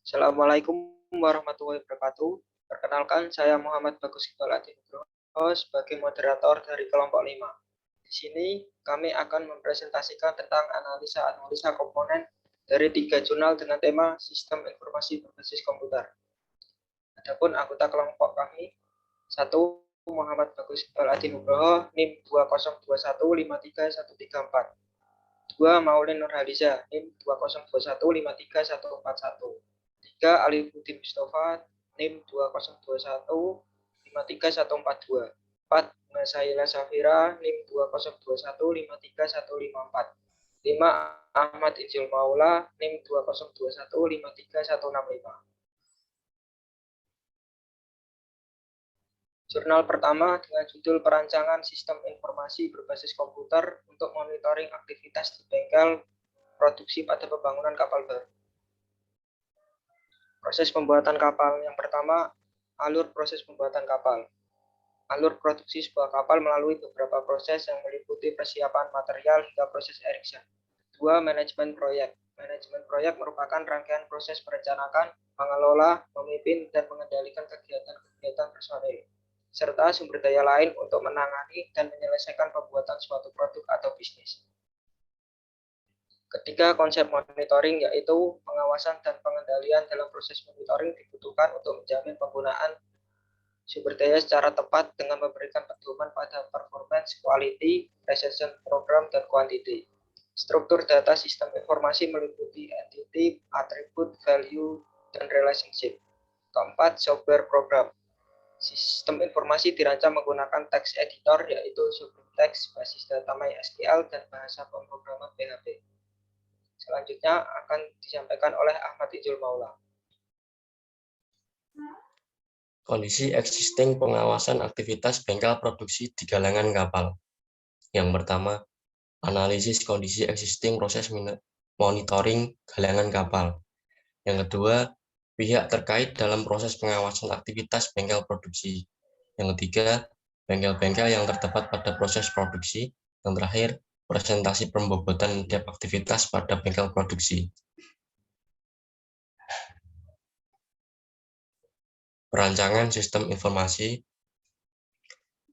Assalamualaikum warahmatullahi wabarakatuh. Perkenalkan, saya Muhammad Bagus Iqbal Adi Nugroho sebagai moderator dari kelompok 5. Di sini kami akan mempresentasikan tentang analisa komponen dari 3 jurnal dengan tema Sistem Informasi Berbasis Komputer. Adapun anggota kelompok kami, 1. Muhammad Bagus Iqbal Adi Nugroho, NIM 202153134. 2. Maulin Nurhaliza, NIM 202153141. 3. Alifuddin Mustafa, NIM 202153142. 4. Nasaila Safira, NIM 202153154. 5. Ahmad Injil Maula, NIM 202153165. Jurnal pertama dengan judul Perancangan Sistem Informasi Berbasis Komputer untuk Monitoring Aktivitas di Bengkel Produksi pada Pembangunan Kapal Baru. Proses pembuatan kapal. Yang pertama, alur proses pembuatan kapal. Alur produksi sebuah kapal melalui beberapa proses yang meliputi persiapan material hingga proses eriksson. 2. Manajemen proyek. Manajemen proyek merupakan rangkaian proses merencanakan, mengelola, memimpin, dan mengendalikan kegiatan-kegiatan personil, serta sumber daya lain untuk menangani dan menyelesaikan pembuatan suatu produk atau bisnis. Ketiga, konsep monitoring, yaitu pengawasan dan pengendalian dalam proses monitoring dibutuhkan untuk menjamin penggunaan sumber daya secara tepat dengan memberikan pedoman pada performance, quality, precision, program, dan quantity. Struktur data sistem informasi meliputi entity, atribut, value, dan relationship. Keempat, software program. Sistem informasi dirancang menggunakan text editor, yaitu Sublime Text, basis data MySQL, dan bahasa pemrograman PHP. Selanjutnya akan disampaikan oleh Ahmad Injil Maula. Kondisi existing pengawasan aktivitas bengkel produksi di galangan kapal. Yang pertama, analisis kondisi existing proses monitoring galangan kapal. Yang kedua, pihak terkait dalam proses pengawasan aktivitas bengkel produksi. Yang ketiga, bengkel-bengkel yang terdapat pada proses produksi. Yang terakhir, presentasi pembobotan tiap aktivitas pada bengkel produksi. Perancangan sistem informasi.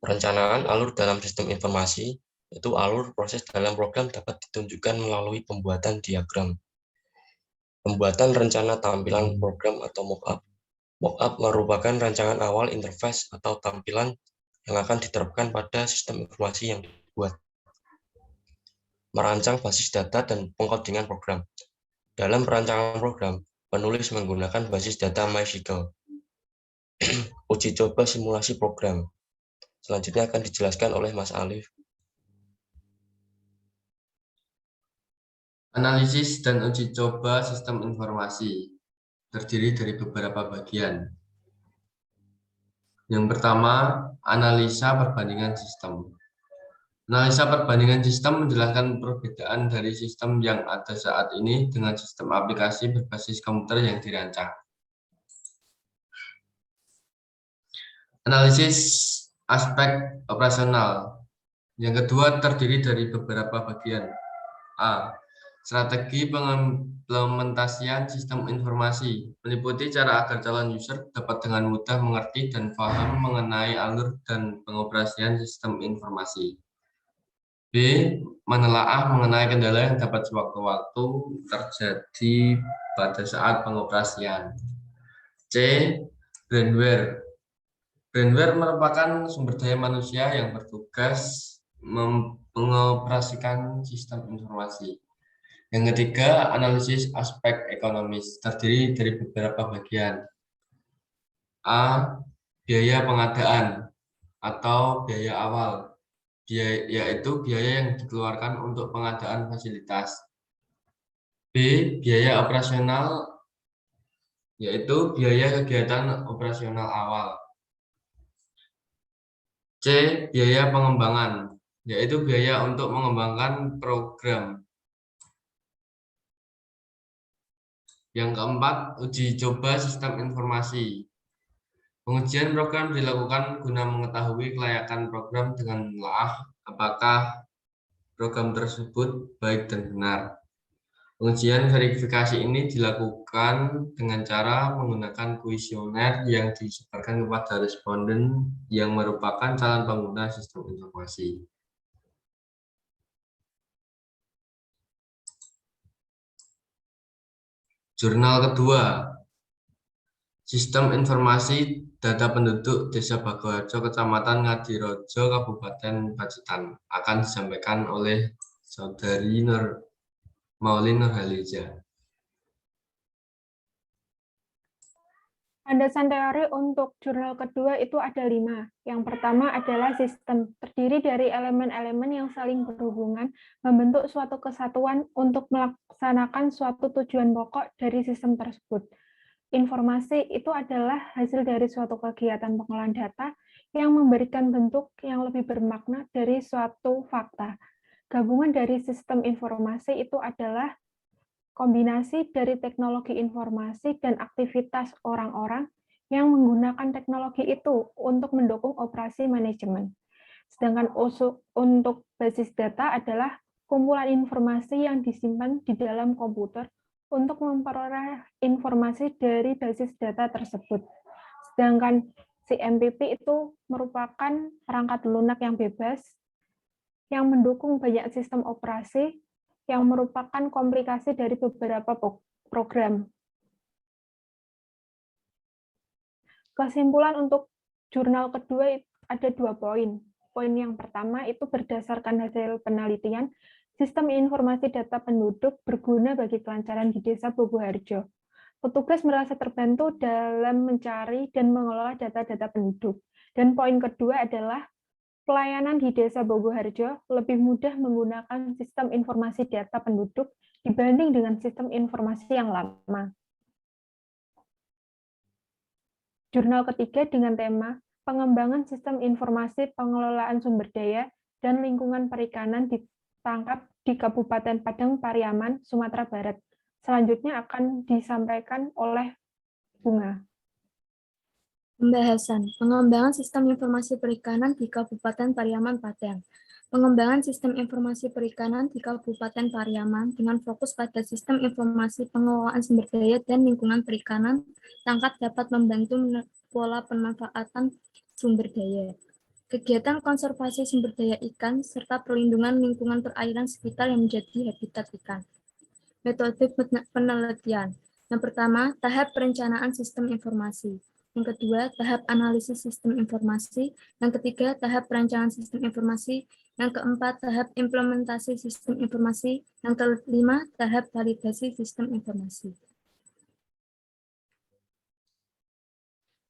Perencanaan alur dalam sistem informasi, yaitu alur proses dalam program dapat ditunjukkan melalui pembuatan diagram. Pembuatan rencana tampilan program atau mockup. Mockup merupakan rancangan awal interface atau tampilan yang akan diterapkan pada sistem informasi yang dibuat. Merancang basis data dan pengkodingan program. Dalam perancangan program, penulis menggunakan basis data MySQL. Uji coba simulasi program. Selanjutnya akan dijelaskan oleh Mas Alif. Analisis dan uji coba sistem informasi terdiri dari beberapa bagian. Yang pertama, analisa perbandingan sistem. Analisa perbandingan sistem menjelaskan perbedaan dari sistem yang ada saat ini dengan sistem aplikasi berbasis komputer yang dirancang. Analisis aspek operasional. Yang kedua terdiri dari beberapa bagian. A. Strategi pengimplementasian sistem informasi meliputi cara agar calon user dapat dengan mudah mengerti dan paham mengenai alur dan pengoperasian sistem informasi. B. Menelaah mengenai kendala yang dapat sewaktu-waktu terjadi pada saat pengoperasian. C. Brandware. Brandware merupakan sumber daya manusia yang bertugas mengoperasikan sistem informasi. Yang ketiga, analisis aspek ekonomis terdiri dari beberapa bagian. A. Biaya pengadaan atau biaya awal, yaitu biaya yang dikeluarkan untuk pengadaan fasilitas. B. Biaya operasional, yaitu biaya kegiatan operasional awal. C. Biaya pengembangan, yaitu biaya untuk mengembangkan program. Yang keempat, uji coba sistem informasi. Pengujian program dilakukan guna mengetahui kelayakan program dengan menelaah apakah program tersebut baik dan benar. Pengujian verifikasi ini dilakukan dengan cara menggunakan kuesioner yang disebarkan kepada responden yang merupakan calon pengguna sistem informasi. Jurnal kedua, Sistem Informasi Data Penduduk Desa Bagoharjo, Kecamatan Ngadirojo, Kabupaten Pacitan, akan disampaikan oleh Saudari Maulin Nurhaliza. Landasan teori untuk jurnal kedua itu ada 5. Yang pertama adalah sistem, terdiri dari elemen-elemen yang saling berhubungan, membentuk suatu kesatuan untuk melaksanakan suatu tujuan pokok dari sistem tersebut. Informasi itu adalah hasil dari suatu kegiatan pengolahan data yang memberikan bentuk yang lebih bermakna dari suatu fakta. Gabungan dari sistem informasi itu adalah kombinasi dari teknologi informasi dan aktivitas orang-orang yang menggunakan teknologi itu untuk mendukung operasi manajemen. Sedangkan untuk basis data adalah kumpulan informasi yang disimpan di dalam komputer untuk memperoleh informasi dari basis data tersebut. Sedangkan CMPP itu merupakan perangkat lunak yang bebas yang mendukung banyak sistem operasi yang merupakan komplikasi dari beberapa program. Kesimpulan untuk jurnal kedua ada 2 poin. Poin yang pertama itu berdasarkan hasil penelitian, sistem informasi data penduduk berguna bagi kelancaran di Desa Bagoharjo. Petugas merasa terbantu dalam mencari dan mengelola data-data penduduk. Dan poin kedua adalah pelayanan di Desa Bagoharjo lebih mudah menggunakan sistem informasi data penduduk dibanding dengan sistem informasi yang lama. Jurnal ketiga dengan tema pengembangan sistem informasi pengelolaan sumber daya dan lingkungan perikanan ditangkap di Kabupaten Padang Pariaman, Sumatera Barat. Selanjutnya akan disampaikan oleh Bunga. Pembahasan pengembangan sistem informasi perikanan di Kabupaten Pariaman, Padang. Pengembangan sistem informasi perikanan di Kabupaten Pariaman dengan fokus pada sistem informasi pengelolaan sumber daya dan lingkungan perikanan tangkap dapat membantu pola pemanfaatan sumber daya. Kegiatan konservasi sumber daya ikan serta perlindungan lingkungan perairan sekitar yang menjadi habitat ikan. Metode penelitian. Yang pertama, tahap perencanaan sistem informasi. Yang kedua, tahap analisis sistem informasi. Yang ketiga, tahap perancangan sistem informasi. Yang keempat, tahap implementasi sistem informasi. Yang kelima, tahap validasi sistem informasi.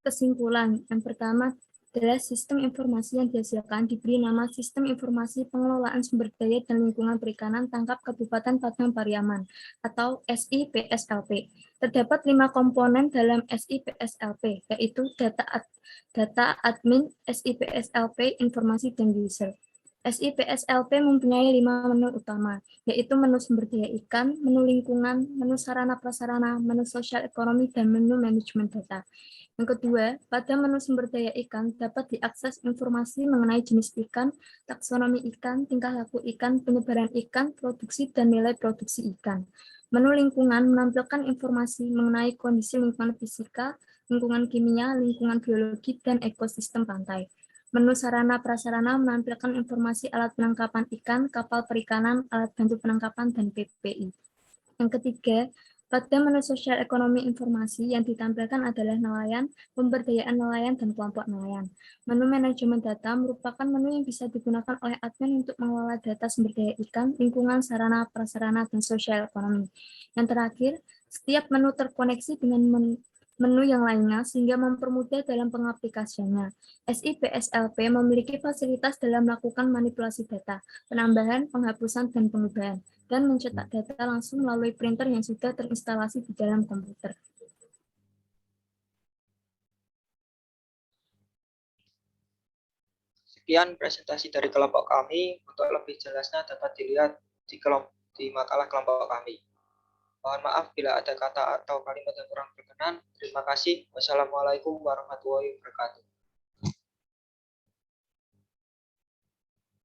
Kesimpulan, yang pertama adalah sistem informasi yang dihasilkan diberi nama Sistem Informasi Pengelolaan Sumber Daya dan Lingkungan Perikanan Tangkap Kabupaten Padang Pariaman atau SIPSLP. Terdapat 5 komponen dalam SIPSLP, yaitu data admin, SIPSLP, informasi, dan user. SIPSLP mempunyai 5 menu utama, yaitu menu sumber daya ikan, menu lingkungan, menu sarana prasarana, menu sosial ekonomi, dan menu manajemen data. Yang kedua, pada menu sumber daya ikan dapat diakses informasi mengenai jenis ikan, taksonomi ikan, tingkah laku ikan, penyebaran ikan, produksi, dan nilai produksi ikan. Menu lingkungan menampilkan informasi mengenai kondisi lingkungan fisika, lingkungan kimia, lingkungan biologi, dan ekosistem pantai. Menu sarana prasarana menampilkan informasi alat penangkapan ikan, kapal perikanan, alat bantu penangkapan, dan PPI. Yang ketiga, pada menu sosial ekonomi informasi yang ditampilkan adalah nelayan, pemberdayaan nelayan, dan kelompok nelayan. Menu manajemen data merupakan menu yang bisa digunakan oleh admin untuk mengelola data sumber daya ikan, lingkungan, sarana, prasarana, dan sosial ekonomi. Yang terakhir, setiap menu terkoneksi dengan menu yang lainnya sehingga mempermudah dalam pengaplikasiannya. SIPSLP memiliki fasilitas dalam melakukan manipulasi data, penambahan, penghapusan, dan pengubahan, dan mencetak data langsung melalui printer yang sudah terinstalasi di dalam komputer. Sekian presentasi dari kelompok kami. Untuk lebih jelasnya dapat dilihat di makalah kelompok kami. Mohon maaf bila ada kata atau kalimat yang kurang berkenan. Terima kasih. Wassalamualaikum warahmatullahi wabarakatuh.